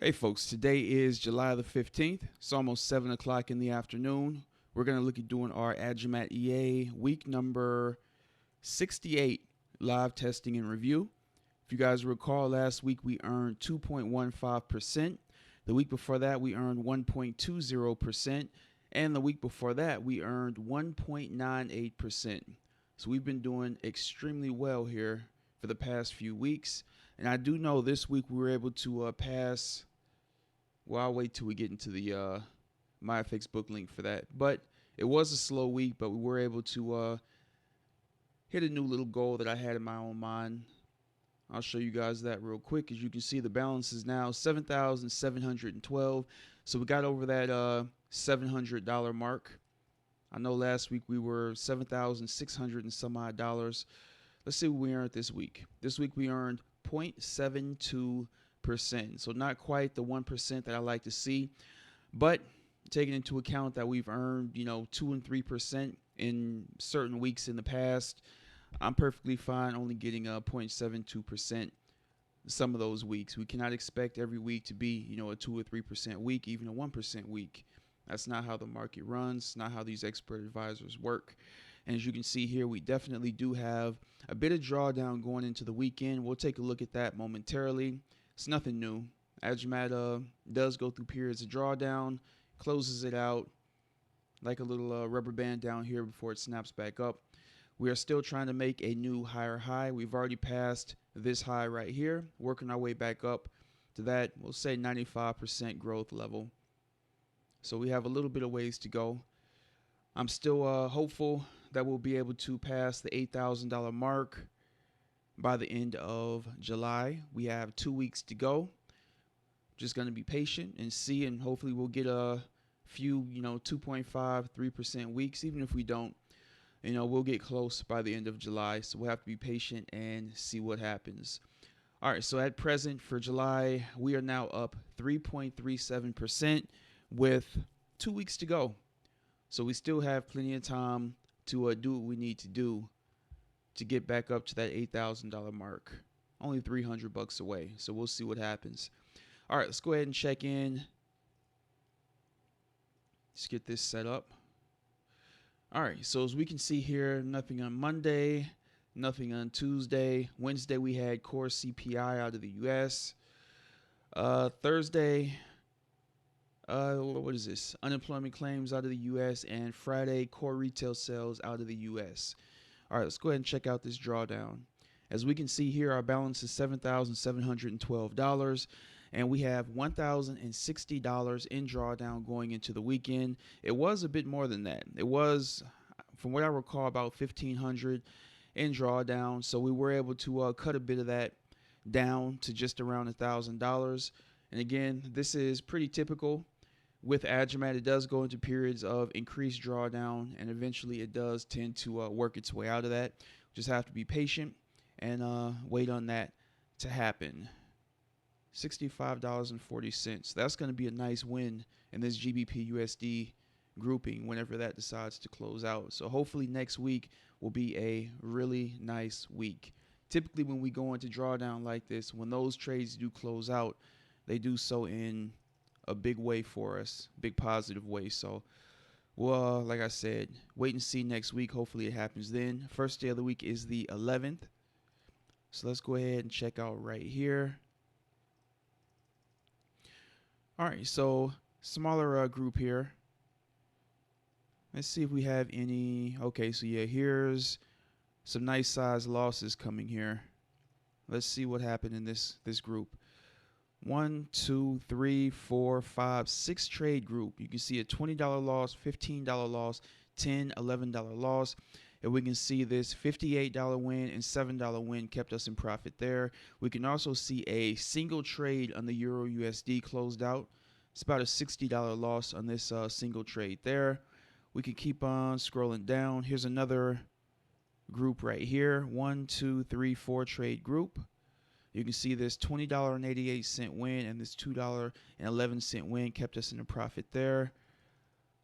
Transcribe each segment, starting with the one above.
Hey folks, today is July the 15th. It's almost 7 o'clock in the afternoon. We're going to look at doing our Agimat EA week number 68 live testing and review. If you guys recall, last week we earned 2.15%. The week before that we earned 1.20%. And the week before that we earned 1.98%. So we've been doing extremely well here for the past few weeks. And I do know this week we were able to pass. Well, I'll wait till we get into the MyFX book link for that. But it was a slow week, but we were able to hit a new little goal that I had in my own mind. I'll show you guys that real quick. As you can see, the balance is now $7,712. So we got over that $700 mark. I know last week we were $7,600 and some odd dollars. Let's see what we earned this week. This week we earned 0.72%. So not quite the 1% that I like to see, but taking into account that we've earned 2 and 3% in certain weeks in the past, I'm perfectly fine only getting 0.72% some of those weeks. We cannot expect every week to be a 2 or 3% week, even a 1% week. That's not how the market runs, not how these expert advisors work. And as you can see here, we definitely do have a bit of drawdown going into the weekend. We'll take a look at that momentarily. It's nothing new. Agimat does go through periods of drawdown, closes it out like a little rubber band down here before it snaps back up. We are still trying to make a new higher high. We've already passed this high right here, working our way back up to that, we'll say 95% growth level. So we have a little bit of ways to go. I'm still hopeful that we'll be able to pass the $8,000 mark by the end of July. We have 2 weeks to go. Just going to be patient and see, and hopefully we'll get a few 2.5 3% weeks. Even if we don't, we'll get close by the end of July. So we'll have to be patient and see what happens. All right, so at present for July, we are now up 3.37% with 2 weeks to go. So we still have plenty of time to do what we need to do to get back up to that $8,000 mark. Only $300 away. So we'll see what happens. All right, let's go ahead and check in. Let's get this set up. All right, so as we can see here, nothing on Monday, nothing on Tuesday. Wednesday, we had core CPI out of the U.S. Thursday, what is this? Unemployment claims out of the U.S. And Friday, core retail sales out of the U.S. All right, let's go ahead and check out this drawdown. As we can see here, our balance is $7,712, and we have $1,060 in drawdown going into the weekend. It was a bit more than that. It was, from what I recall, about $1,500 in drawdown. So we were able to cut a bit of that down to just around $1,000. And again, this is pretty typical. With Agimat, it does go into periods of increased drawdown, and eventually it does tend to work its way out of that. Just have to be patient and wait on that to happen. $65.40. That's going to be a nice win in this GBP USD grouping whenever that decides to close out. So hopefully next week will be a really nice week. Typically when we go into drawdown like this, when those trades do close out, they do so in a big way for us, big positive way. So, well, like I said, wait and see next week. Hopefully it happens then. First day of the week is the 11th. So let's go ahead and check out right here. All right, so smaller group here. Let's see if we have any. Okay, so yeah, here's some nice size losses coming here. Let's see what happened in this group. 1, 2, 3, 4, 5, 6 trade group. You can see a $20 loss, $15 loss, $10, $11 loss. And we can see this $58 win and $7 win kept us in profit there. We can also see a single trade on the Euro USD closed out. It's about a $60 loss on this single trade there. We can keep on scrolling down. Here's another group right here. 1, 2, 3, 4 trade group. You can see this $20.88 win and this $2.11 win kept us in a profit there.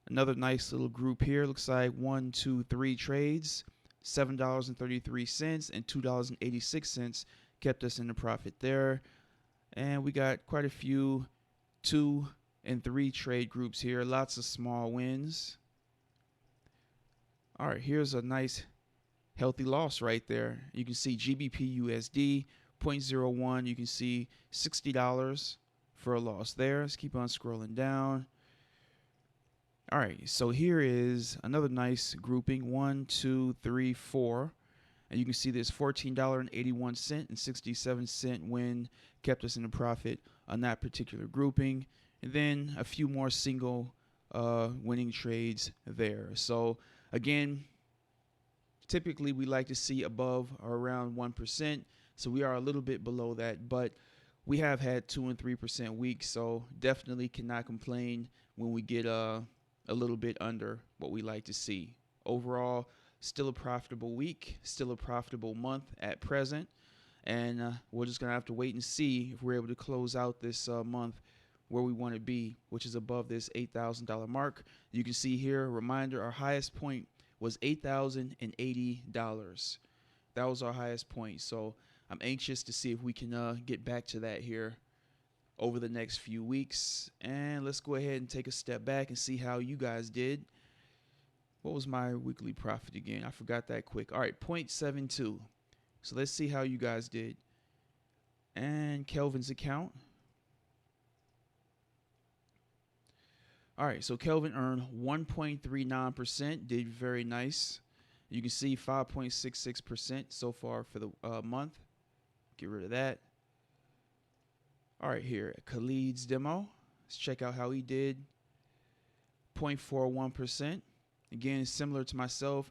Another nice little group here. Looks like 1, 2, 3 trades. $7.33 and $2.86 kept us in the profit there. And we got quite a few 2 and 3 trade groups here. Lots of small wins. All right, here's a nice healthy loss right there. You can see GBP USD 0.01. You can see $60 for a loss there. Let's keep on scrolling down. All right, so here is another nice grouping. 1, 2, 3, 4. And you can see this $14.81 and 67-cent win kept us in a profit on that particular grouping. And then a few more single winning trades there. So again, typically we like to see above or around 1%. So we are a little bit below that, but we have had 2 and 3% weeks. So definitely cannot complain when we get a little bit under what we like to see. Overall, still a profitable week, still a profitable month at present. And we're just going to have to wait and see if we're able to close out this month where we want to be, which is above this $8,000 mark. You can see here, reminder, our highest point was $8,080. That was our highest point. So I'm anxious to see if we can get back to that here over the next few weeks. And let's go ahead and take a step back and see how you guys did. What was my weekly profit again? I forgot that quick. All right, 0.72. So let's see how you guys did. And Kelvin's account. All right, so Kelvin earned 1.39%, did very nice. You can see 5.66% so far for the month. Get rid of that. All right, here, Khalid's demo. Let's check out how he did. 0.41%. Again, similar to myself,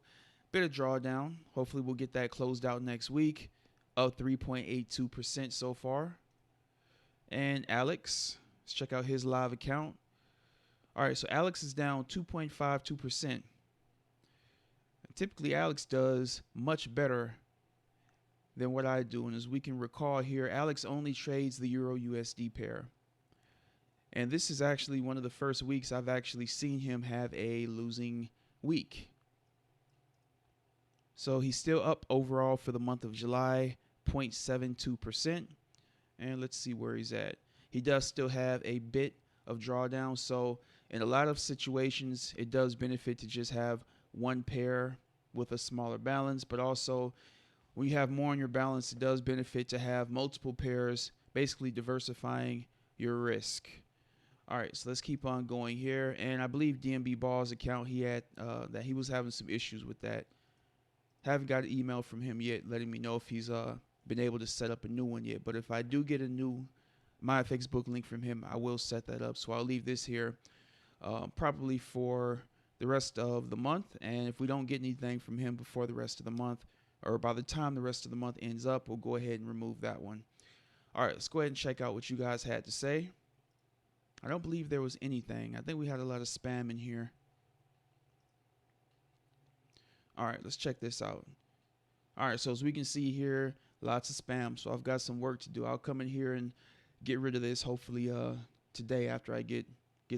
bit of drawdown. Hopefully we'll get that closed out next week. Up 3.82% so far. And Alex, let's check out his live account. All right, so Alex is down 2.52%. Typically, Alex does much better than what I do. And as we can recall here, Alex only trades the Euro USD pair. And this is actually one of the first weeks I've actually seen him have a losing week. So he's still up overall for the month of July, 0.72%. And let's see where he's at. He does still have a bit of drawdown. So in a lot of situations, it does benefit to just have one pair with a smaller balance. But also, when you have more on your balance, it does benefit to have multiple pairs, basically diversifying your risk. All right, so let's keep on going here. And I believe DMB Ball's account, he had that he was having some issues with that. Haven't got an email from him yet letting me know if he's been able to set up a new one yet. But if I do get a new MyFX book link from him, I will set that up. So I'll leave this here probably for the rest of the month. And if we don't get anything from him before the rest of the month, or by the time the rest of the month ends up, we'll go ahead and remove that one. All right, let's go ahead and check out what you guys had to say. I don't believe there was anything. I think we had a lot of spam in here. All right, let's check this out. All right, so as we can see here, lots of spam. So I've got some work to do. I'll come in here and get rid of this hopefully today after I get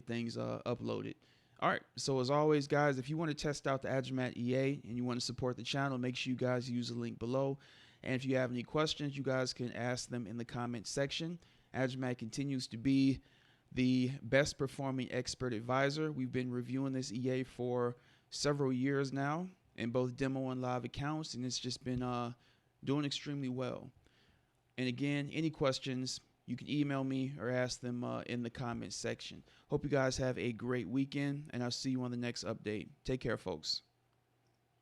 things uploaded. All right, so as always, guys, if you want to test out the Agimat EA and you want to support the channel, make sure you guys use the link below. And if you have any questions, you guys can ask them in the comment section. Agimat continues to be the best performing expert advisor. We've been reviewing this EA for several years now in both demo and live accounts, and it's just been doing extremely well. And again, any questions, you can email me or ask them in the comment section. Hope you guys have a great weekend, and I'll see you on the next update. Take care, folks.